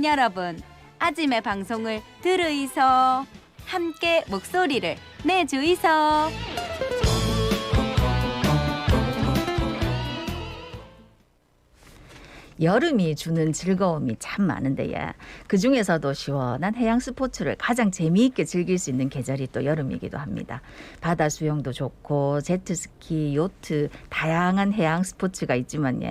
여러분, 아침의 방송을 들으이소. 함께 목소리를 내주이소. 여름이 주는 즐거움이 참 많은데 그중에서도 시원한 해양 스포츠를 가장 재미있게 즐길 수 있는 계절이 또 여름이기도 합니다. 바다 수영도 좋고 제트스키, 요트 다양한 해양 스포츠가 있지만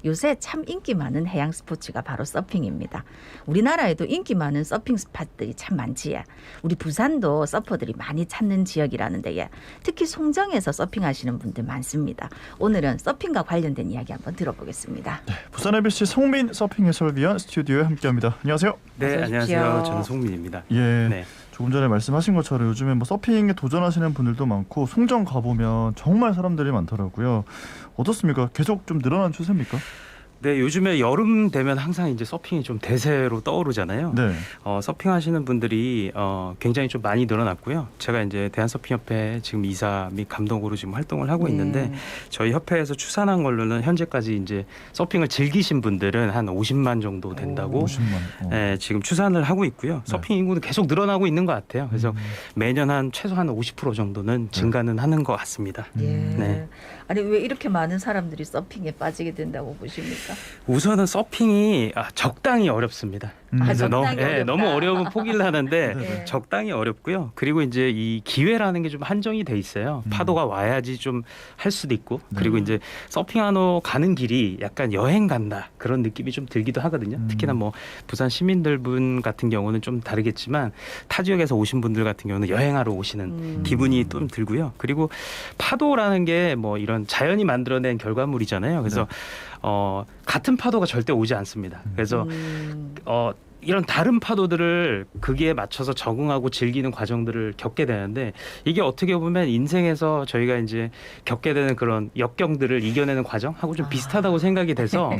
요새 참 인기 많은 해양 스포츠가 바로 서핑입니다. 우리나라에도 인기 많은 서핑 스팟들이 참 많지. 우리 부산도 서퍼들이 많이 찾는 지역이라는데 특히 송정에서 서핑하시는 분들 많습니다. 오늘은 서핑과 관련된 이야기 한번 들어보겠습니다. 네, 부산 MBC 송민 서핑 해설위원 스튜디오에 함께합니다. 안녕하세요. 네, 안녕하세요. 저는 송민입니다. 예. 네. 조금 전에 말씀하신 것처럼 요즘에 뭐 서핑에 도전하시는 분들도 많고 송정 가보면 정말 사람들이 많더라고요. 어떻습니까? 계속 좀 늘어난 추세입니까? 네, 요즘에 여름 되면 항상 이제 서핑이 좀 대세로 떠오르잖아요. 네. 서핑하시는 분들이 굉장히 좀 많이 늘어났고요. 제가 이제 대한서핑협회 지금 이사 및 감독으로 지금 활동을 하고 있는데 저희 협회에서 추산한 걸로는 현재까지 이제 서핑을 즐기신 분들은 한 50만 정도 된다고 50만. 네, 지금 추산을 하고 있고요. 서핑 인구는 계속 늘어나고 있는 것 같아요. 그래서 매년 한 최소한 50% 정도는 증가는 하는 것 같습니다. 네. 아니 왜 이렇게 많은 사람들이 서핑에 빠지게 된다고 보십니까? 우선은 서핑이 적당히 어렵습니다. 그래서 너무 어려우면 포기를 하는데 네. 적당히 어렵고요. 그리고 이제 이 기회라는 게 좀 한정이 돼 있어요. 파도가 와야지 좀 할 수도 있고 그리고 이제 서핑하러 가는 길이 약간 여행 간다 그런 느낌이 좀 들기도 하거든요. 특히나 뭐 부산 시민들 분 같은 경우는 좀 다르겠지만 타 지역에서 오신 분들 같은 경우는 여행하러 오시는 기분이 좀 들고요. 그리고 파도라는 게 뭐 이런 자연이 만들어낸 결과물이잖아요. 그래서 같은 파도가 절대 오지 않습니다. 그래서 이런 다른 파도들을 거기에 맞춰서 적응하고 즐기는 과정들을 겪게 되는데 이게 어떻게 보면 인생에서 저희가 이제 겪게 되는 그런 역경들을 이겨내는 과정하고 좀 비슷하다고 생각이 돼서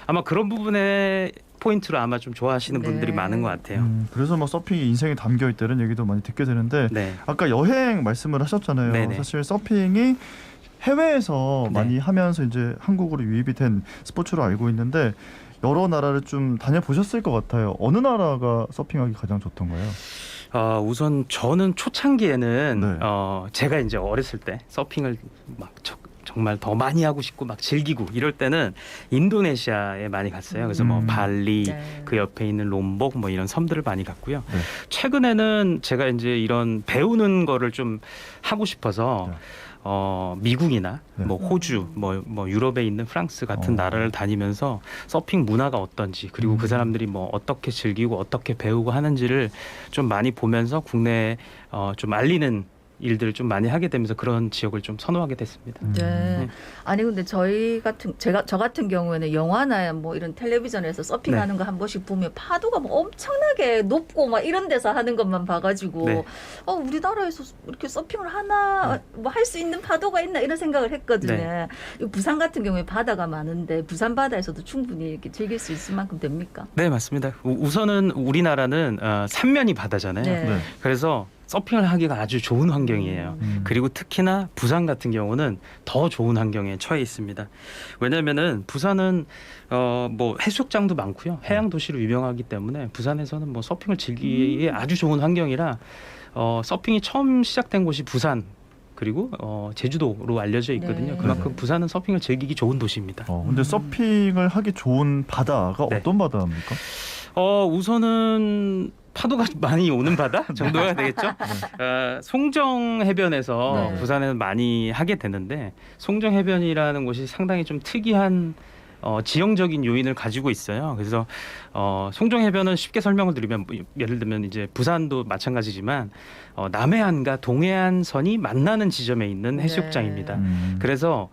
아마 그런 부분에 포인트로 아마 좀 좋아하시는 분들이 많은 것 같아요. 그래서 뭐 서핑이 인생에 담겨 있다는 얘기도 많이 듣게 되는데 네. 아까 여행 말씀을 하셨잖아요. 네네. 사실 서핑이 해외에서 네. 많이 하면서 이제 한국으로 유입이 된 스포츠로 알고 있는데 여러 나라를 좀 다녀보셨을 것 같아요. 어느 나라가 서핑하기 가장 좋던가요? 우선 저는 초창기에는 네. 제가 이제 어렸을 때 서핑을 막 정말 더 많이 하고 싶고 막 즐기고 이럴 때는 인도네시아에 많이 갔어요. 그래서 뭐 발리, 그 옆에 있는 롬복 뭐 이런 섬들을 많이 갔고요. 네. 최근에는 제가 이제 이런 배우는 거를 좀 하고 싶어서 미국이나 뭐 호주, 뭐 유럽에 있는 프랑스 같은 나라를 다니면서 서핑 문화가 어떤지 그리고 그 사람들이 뭐 어떻게 즐기고 어떻게 배우고 하는지를 좀 많이 보면서 국내에 좀 알리는 일들을 좀 많이 하게 되면서 그런 지역을 좀 선호하게 됐습니다. 네. 아니 근데 저 같은 경우에는 영화나 뭐 이런 텔레비전에서 서핑하는 거 한 번씩 보면 파도가 뭐 엄청나게 높고 막 이런 데서 하는 것만 봐가지고 우리나라에서 이렇게 서핑을 하나 뭐 할 수 있는 파도가 있나 이런 생각을 했거든요. 부산 같은 경우에 바다가 많은데 부산 바다에서도 충분히 이렇게 즐길 수 있을 만큼 됩니까? 네, 맞습니다. 우선은 우리나라는 삼면이 바다잖아요. 네. 그래서 서핑을 하기가 아주 좋은 환경이에요. 그리고 특히나 부산 같은 경우는 더 좋은 환경에 처해 있습니다. 왜냐하면은 부산은 뭐 해수욕장도 많고요. 해양 도시로 유명하기 때문에 부산에서는 뭐 서핑을 즐기기에 아주 좋은 환경이라 서핑이 처음 시작된 곳이 부산 그리고 제주도로 알려져 있거든요. 그만큼 부산은 서핑을 즐기기 좋은 도시입니다. 근데 서핑을 하기 좋은 바다가 어떤 바다입니까? 우선은 파도가 많이 오는 바다 정도가 되겠죠. 송정 해변에서 부산에는 많이 하게 되는데 송정 해변이라는 곳이 상당히 좀 특이한 지형적인 요인을 가지고 있어요. 그래서 송정 해변은 쉽게 설명을 드리면 예를 들면 이제 부산도 마찬가지지만 남해안과 동해안선이 만나는 지점에 있는 해수욕장입니다. 그래서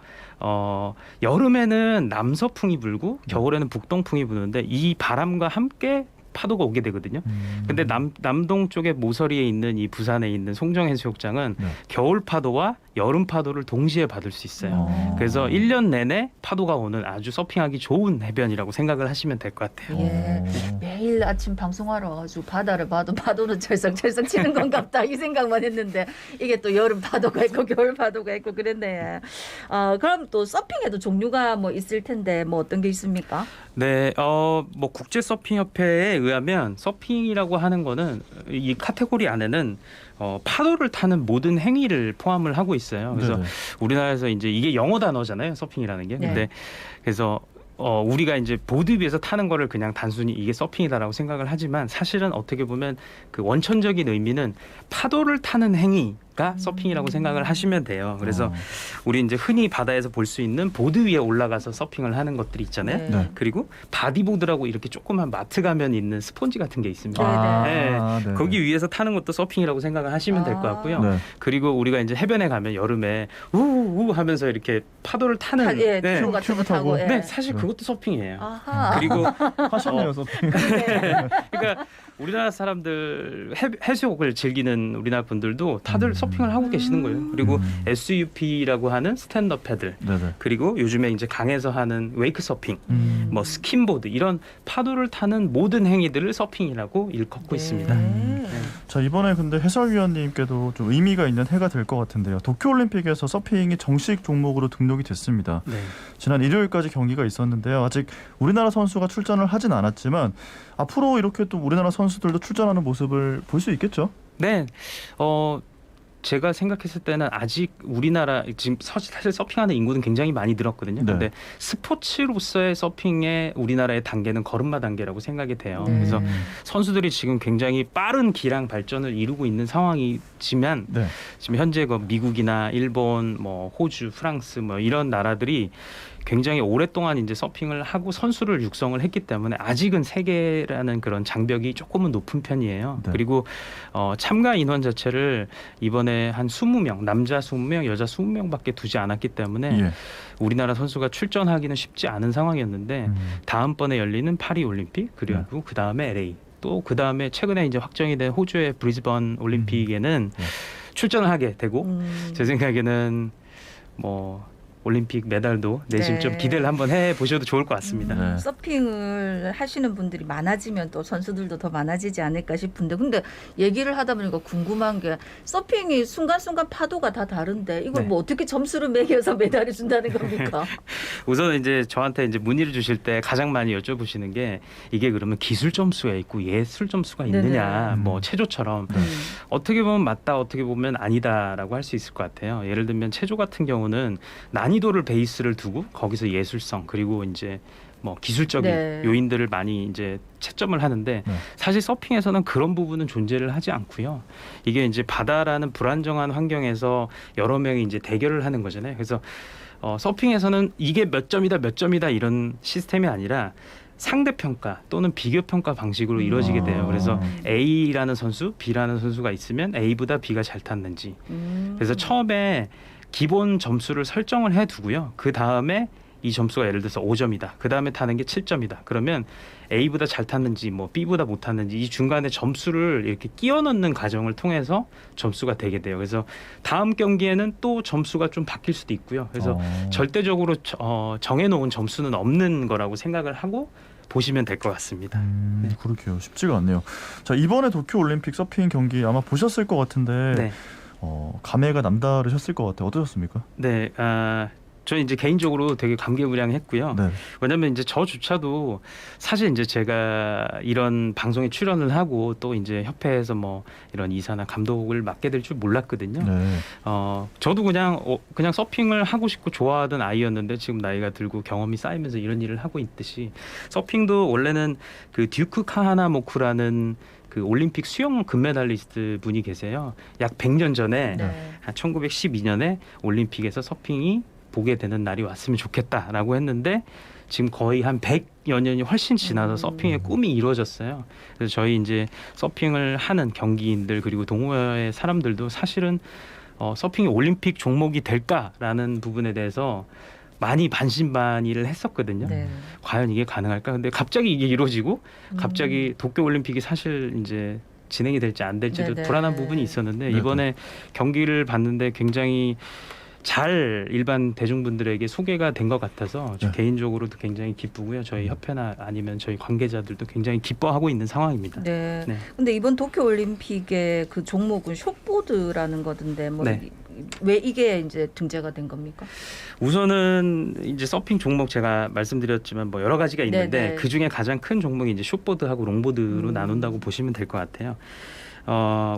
여름에는 남서풍이 불고 겨울에는 북동풍이 부는데 이 바람과 함께 파도가 오게 되거든요. 근데 남동 쪽의 모서리에 있는 이 부산에 있는 송정해수욕장은 겨울 파도와 여름 파도를 동시에 받을 수 있어요. 그래서 어. 1년 내내 파도가 오는 아주 서핑하기 좋은 해변이라고 생각을 하시면 될 것 같아요. 예. 매일 아침 방송하러 와가지고 바다를 봐도 파도는 철썩철썩 치는 건갑다 이 생각만 했는데 이게 또 여름 파도가 있고 겨울 파도가 있고 그랬네. 그럼 또 서핑에도 종류가 뭐 있을 텐데 뭐 어떤 게 있습니까? 네, 뭐 국제 서핑 협회에 의하면 서핑이라고 하는 거는 이 카테고리 안에는 파도를 타는 모든 행위를 포함을 하고 있어요. 그래서 네네. 우리나라에서 이제 이게 영어 단어잖아요, 서핑이라는 게. 네. 근데 그래서 우리가 이제 보드 위에서 타는 거를 그냥 단순히 이게 서핑이다라고 생각을 하지만 사실은 어떻게 보면 그 원천적인 의미는 파도를 타는 행위가 서핑이라고 생각을 하시면 돼요. 그래서 우리 이제 흔히 바다에서 볼 수 있는 보드 위에 올라가서 서핑을 하는 것들이 있잖아요. 네. 네. 그리고 바디보드라고 이렇게 조그만 마트 가면 있는 스폰지 같은 게 있습니다. 네. 거기 위에서 타는 것도 서핑이라고 생각을 하시면 될 것 같고요. 네. 그리고 우리가 이제 해변에 가면 여름에 우우 하면서 이렇게 파도를 타는 예, 네. 튜브 같은 거 튜브 타고. 타고. 예. 네, 사실 네. 그것도 서핑이에요. 아하. 그리고 하셨네요, 서핑. 그러니까 우리나라 사람들 해수욕을 즐기는 우리나라 분들도 다들 서핑을 하고 계시는 거예요. 그리고 SUP라고 하는 스탠드업 패들, 네네. 그리고 요즘에 이제 강에서 하는 웨이크 서핑, 뭐 스킨보드 이런 파도를 타는 모든 행위들을 서핑이라고 일컫고 있습니다. 자, 이번에 근데 해설위원님께도 좀 의미가 있는 해가 될 것 같은데요. 도쿄올림픽에서 서핑이 정식 종목으로 등록이 됐습니다. 네. 지난 일요일까지 경기가 있었는데요. 아직 우리나라 선수가 출전을 하진 않았지만 앞으로 이렇게 또 우리나라 선수들도 출전하는 모습을 볼 수 있겠죠? 네, 제가 생각했을 때는 아직 우리나라 지금 사실 서핑하는 인구는 굉장히 많이 늘었거든요. 네. 근데 스포츠로서의 서핑의 우리나라의 단계는 걸음마 단계라고 생각이 돼요. 네. 그래서 선수들이 지금 굉장히 빠른 기량 발전을 이루고 있는 상황이지만 네. 지금 현재 그 미국이나 일본, 뭐 호주, 프랑스 뭐 이런 나라들이 굉장히 오랫동안 이제 서핑을 하고 선수를 육성을 했기 때문에 아직은 세계라는 그런 장벽이 조금은 높은 편이에요. 네. 그리고 참가 인원 자체를 이번에 한 20명, 남자 20명, 여자 20명밖에 두지 않았기 때문에 예. 우리나라 선수가 출전하기는 쉽지 않은 상황이었는데 다음번에 열리는 파리 올림픽 그리고 그 다음에 LA 또 그 다음에 최근에 이제 확정이 된 호주의 브리즈번 올림픽에는 출전을 하게 되고 제 생각에는 뭐 올림픽 메달도 내심 네. 좀 기대를 한번 해보셔도 좋을 것 같습니다. 네. 서핑을 하시는 분들이 많아지면 또 선수들도 더 많아지지 않을까 싶은데 근데 얘기를 하다 보니까 궁금한 게 서핑이 순간순간 파도가 다 다른데 이걸 네. 뭐 어떻게 점수를 매겨서 메달을 준다는 겁니까? 우선 이제 저한테 이제 문의를 주실 때 가장 많이 여쭤보시는 게 이게 그러면 기술 점수가 있고 예술 점수가 있느냐, 네네. 뭐 체조처럼 네. 어떻게 보면 맞다, 어떻게 보면 아니다라고 할 수 있을 것 같아요. 예를 들면 체조 같은 경우는 난이도를 베이스를 두고 거기서 예술성 그리고 이제 뭐 기술적인 네. 요인들을 많이 이제 채점을 하는데 네. 사실 서핑에서는 그런 부분은 존재를 하지 않고요. 이게 이제 바다라는 불안정한 환경에서 여러 명이 이제 대결을 하는 거잖아요. 그래서 서핑에서는 이게 몇 점이다 이런 시스템이 아니라 상대평가 또는 비교평가 방식으로 이루어지게 돼요. 그래서 A라는 선수, B라는 선수가 있으면 A보다 B가 잘 탔는지. 그래서 처음에 기본 점수를 설정을 해두고요. 그 다음에 이 점수가 예를 들어서 5점이다. 그 다음에 타는 게 7점이다. 그러면 A보다 잘 탔는지 뭐 B보다 못 탔는지 이 중간에 점수를 이렇게 끼워 넣는 과정을 통해서 점수가 되게 돼요. 그래서 다음 경기에는 또 점수가 좀 바뀔 수도 있고요. 그래서 절대적으로 정해놓은 점수는 없는 거라고 생각을 하고 보시면 될 것 같습니다. 네. 그렇게요. 쉽지가 않네요. 자, 이번에 도쿄올림픽 서핑 경기 아마 보셨을 것 같은데 네. 감회가 남다르셨을 것 같아요. 어떠셨습니까? 네, 저는 이제 개인적으로 되게 감개무량했고요. 네. 왜냐하면 이제 저조차도 사실 이제 제가 이런 방송에 출연을 하고 또 이제 협회에서 뭐 이런 이사나 감독을 맡게 될 줄 몰랐거든요. 네. 저도 그냥 서핑을 하고 싶고 좋아하던 아이였는데 지금 나이가 들고 경험이 쌓이면서 이런 일을 하고 있듯이 서핑도 원래는 그 듀크 카하나모쿠라는 그 올림픽 수영 금메달리스트 분이 계세요. 약 100년 전에 한 1912년에 올림픽에서 서핑이 보게 되는 날이 왔으면 좋겠다라고 했는데 지금 거의 한 100여 년이 훨씬 지나서 서핑의 꿈이 이루어졌어요. 그래서 저희 이제 서핑을 하는 경기인들 그리고 동호회 사람들도 사실은 서핑이 올림픽 종목이 될까라는 부분에 대해서 많이 반신반의를 했었거든요. 네. 과연 이게 가능할까? 근데 갑자기 이게 이루어지고 갑자기 도쿄올림픽이 사실 이제 진행이 될지 안 될지도 네네. 불안한 부분이 있었는데 네네. 이번에 경기를 봤는데 굉장히 잘 일반 대중분들에게 소개가 된 것 같아서 저 네. 개인적으로도 굉장히 기쁘고요. 저희 협회나 아니면 저희 관계자들도 굉장히 기뻐하고 있는 상황입니다. 네. 네. 근데 이번 도쿄 올림픽의 그 종목은 숏보드라는 거던데 뭐 네. 왜 이게 이제 등재가 된 겁니까? 우선은 이제 서핑 종목 제가 말씀드렸지만 뭐 여러 가지가 있는데 네네. 그 중에 가장 큰 종목이 이제 숏보드하고 롱보드로 음. 나눈다고 보시면 될 것 같아요.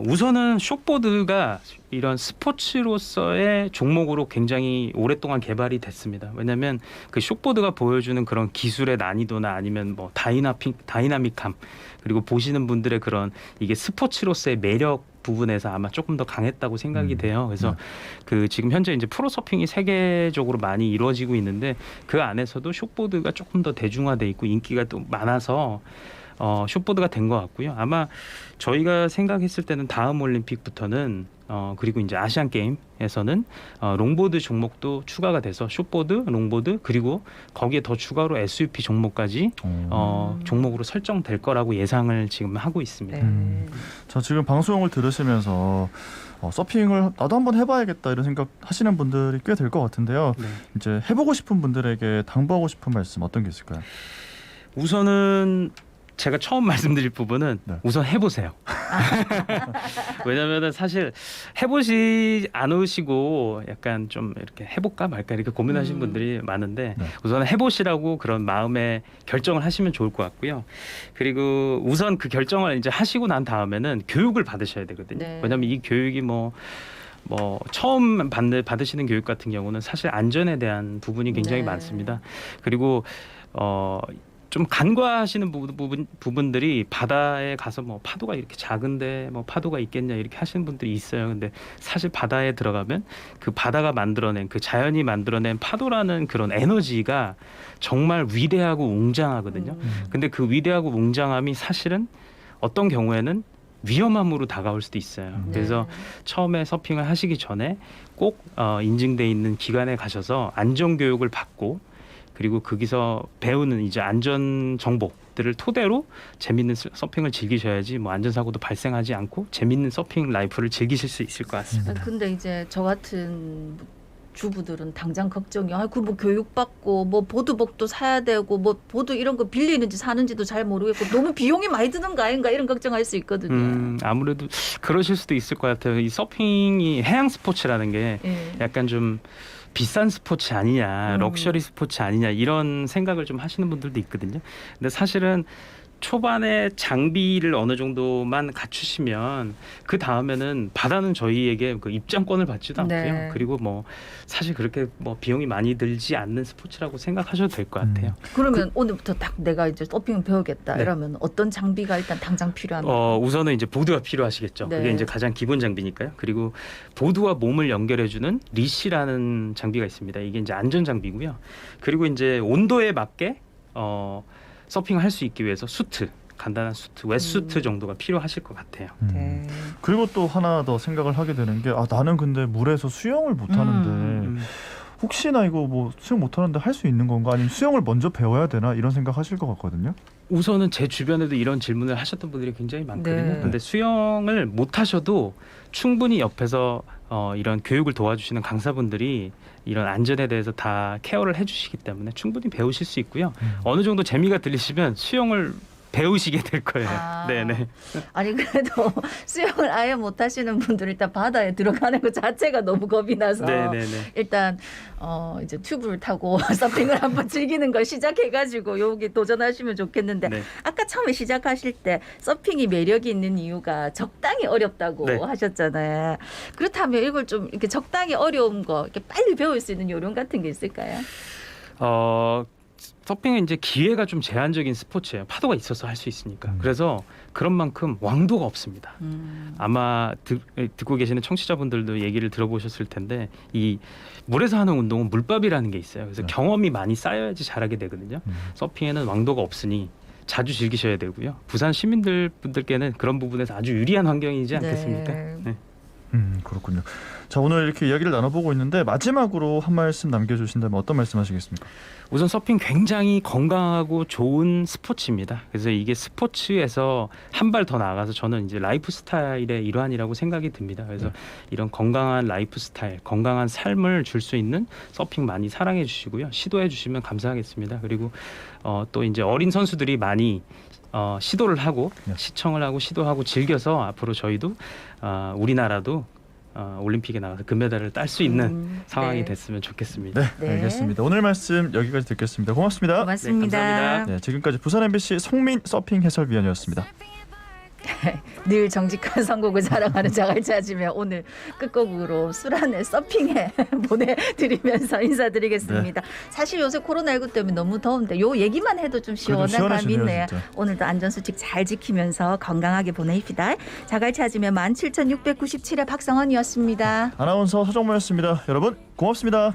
우선은 숏보드가 이런 스포츠로서의 종목으로 굉장히 오랫동안 개발이 됐습니다. 왜냐하면 그 숏보드가 보여주는 그런 기술의 난이도나 아니면 뭐 다이나믹함 그리고 보시는 분들의 그런 이게 스포츠로서의 매력 부분에서 아마 조금 더 강했다고 생각이 돼요. 그래서 그 지금 현재 이제 프로 서핑이 세계적으로 많이 이루어지고 있는데 그 안에서도 숏보드가 조금 더 대중화돼 있고 인기가 또 많아서 숏보드가 된 것 같고요. 아마 저희가 생각했을 때는 다음 올림픽부터는 그리고 이제 아시안 게임에서는 롱보드 종목도 추가가 돼서 숏보드, 롱보드 그리고 거기에 더 추가로 SUP 종목까지 종목으로 설정될 거라고 예상을 지금 하고 있습니다. 네. 자, 지금 방송을 들으시면서 서핑을 나도 한번 해봐야겠다 이런 생각 하시는 분들이 꽤 될 것 같은데요. 네. 이제 해보고 싶은 분들에게 당부하고 싶은 말씀 어떤 게 있을까요? 우선은 제가 처음 말씀드릴 부분은 네. 우선 해보세요. 왜냐면은 사실 해보지 않으시고 약간 좀 이렇게 해볼까 말까 이렇게 고민하시는 분들이 많은데 네. 우선 해보시라고 그런 마음에 결정을 하시면 좋을 것 같고요. 그리고 우선 그 결정을 이제 하시고 난 다음에는 교육을 받으셔야 되거든요. 네. 왜냐하면 이 교육이 뭐 처음 받으시는 교육 같은 경우는 사실 안전에 대한 부분이 굉장히 네. 많습니다. 그리고 좀 간과하시는 부분들이 바다에 가서 뭐 파도가 이렇게 작은데 뭐 파도가 있겠냐 이렇게 하시는 분들이 있어요. 근데 사실 바다에 들어가면 그 바다가 만들어낸 그 자연이 만들어낸 파도라는 그런 에너지가 정말 위대하고 웅장하거든요. 근데 그 위대하고 웅장함이 사실은 어떤 경우에는 위험함으로 다가올 수도 있어요. 그래서 처음에 서핑을 하시기 전에 꼭 인증돼 있는 기관에 가셔서 안전 교육을 받고 그리고 거기서 배우는 이제 안전 정보들을 토대로 재밌는 서핑을 즐기셔야지 뭐 안전사고도 발생하지 않고 재밌는 서핑 라이프를 즐기실 수 있을 것 같습니다. 근데 이제 저 같은 주부들은 당장 걱정이 그 뭐 교육받고 뭐 보드복도 사야 되고 뭐 보드 이런 거 빌리는지 사는지도 잘 모르겠고 너무 비용이 많이 드는 거 아닌가 이런 걱정할 수 있거든요. 아무래도 그러실 수도 있을 것 같아요. 이 서핑이 해양 스포츠라는 게 예. 약간 좀 비싼 스포츠 아니냐, 럭셔리 스포츠 아니냐 이런 생각을 좀 하시는 분들도 있거든요. 근데 사실은 초반에 장비를 어느 정도만 갖추시면 그 다음에는 바다는 저희에게 그 입장권을 받지도 않고요. 네. 그리고 뭐 사실 그렇게 뭐 비용이 많이 들지 않는 스포츠라고 생각하셔도 될 것 같아요. 그러면 오늘부터 딱 내가 이제 서핑 배우겠다 네. 이러면 어떤 장비가 일단 당장 필요합니까? 우선은 이제 보드가 필요하시겠죠. 네. 그게 이제 가장 기본 장비니까요. 그리고 보드와 몸을 연결해주는 리시라는 장비가 있습니다. 이게 이제 안전 장비고요. 그리고 이제 온도에 맞게 서핑을 할 수 있기 위해서 수트, 간단한 수트, 웨수트 정도가 필요하실 것 같아요. 네. 그리고 또 하나 더 생각을 하게 되는 게 나는 근데 물에서 수영을 못 하는데 혹시나 이거 뭐 수영 못 하는데 할 수 있는 건가 아니면 수영을 먼저 배워야 되나 이런 생각 하실 것 같거든요. 우선은 제 주변에도 이런 질문을 하셨던 분들이 굉장히 많거든요. 네. 근데 수영을 못 하셔도 충분히 옆에서 이런 교육을 도와주시는 강사분들이 이런 안전에 대해서 다 케어를 해주시기 때문에 충분히 배우실 수 있고요. 어느 정도 재미가 들리시면 수영을 배우시게 될 거예요. 네네. 아니 그래도 수영을 아예 못 하시는 분들 일단 바다에 들어가는 것 자체가 너무 겁이 나서 네네네. 일단 이제 튜브를 타고 서핑을 한번 즐기는 걸 시작해가지고 여기 도전하시면 좋겠는데 네. 아까 처음에 시작하실 때 서핑이 매력이 있는 이유가 적당히 어렵다고 네. 하셨잖아요. 그렇다면 이걸 좀 이렇게 적당히 어려운 거 이렇게 빨리 배울 수 있는 요령 같은 게 있을까요? 서핑은 이제 기회가 좀 제한적인 스포츠예요. 파도가 있어서 할 수 있으니까. 그래서 그런 만큼 왕도가 없습니다. 아마 듣고 계시는 청취자분들도 얘기를 들어보셨을 텐데 이 물에서 하는 운동은 물밥이라는 게 있어요. 그래서 경험이 많이 쌓여야지 잘하게 되거든요. 서핑에는 왕도가 없으니 자주 즐기셔야 되고요. 부산 시민분들께는 그런 부분에서 아주 유리한 환경이지 않겠습니까? 네. 네. 그렇군요. 자, 오늘 이렇게 이야기를 나눠보고 있는데 마지막으로 한 말씀 남겨주신다면 어떤 말씀하시겠습니까? 우선 서핑 굉장히 건강하고 좋은 스포츠입니다. 그래서 이게 스포츠에서 한 발 더 나아가서 저는 이제 라이프 스타일의 일환이라고 생각이 듭니다. 그래서 이런 건강한 라이프 스타일, 건강한 삶을 줄 수 있는 서핑 많이 사랑해 주시고요. 시도해 주시면 감사하겠습니다. 그리고 또 이제 어린 선수들이 많이 시도를 하고 시청을 하고 시도하고 즐겨서 앞으로 저희도 우리나라도 올림픽에 나가서 금메달을 딸 수 있는 상황이 네. 됐으면 좋겠습니다. 네, 네. 알겠습니다. 오늘 말씀 여기까지 듣겠습니다. 고맙습니다. 고맙습니다. 네, 감사합니다. 네, 지금까지 부산 MBC 송민 서핑 해설위원이었습니다. 늘 정직한 선곡을 자랑하는 자갈치 아침에 오늘 끝곡으로 술안에 서핑해 보내드리면서 인사드리겠습니다. 사실 요새 코로나19 때문에 너무 더운데 요 얘기만 해도 좀 시원한 감이 시원하시네요, 있네요. 진짜. 오늘도 안전수칙 잘 지키면서 건강하게 보내입시다. 자갈치 아침에 17,697회 박성원이었습니다. 아나운서 서정모였습니다. 여러분 고맙습니다.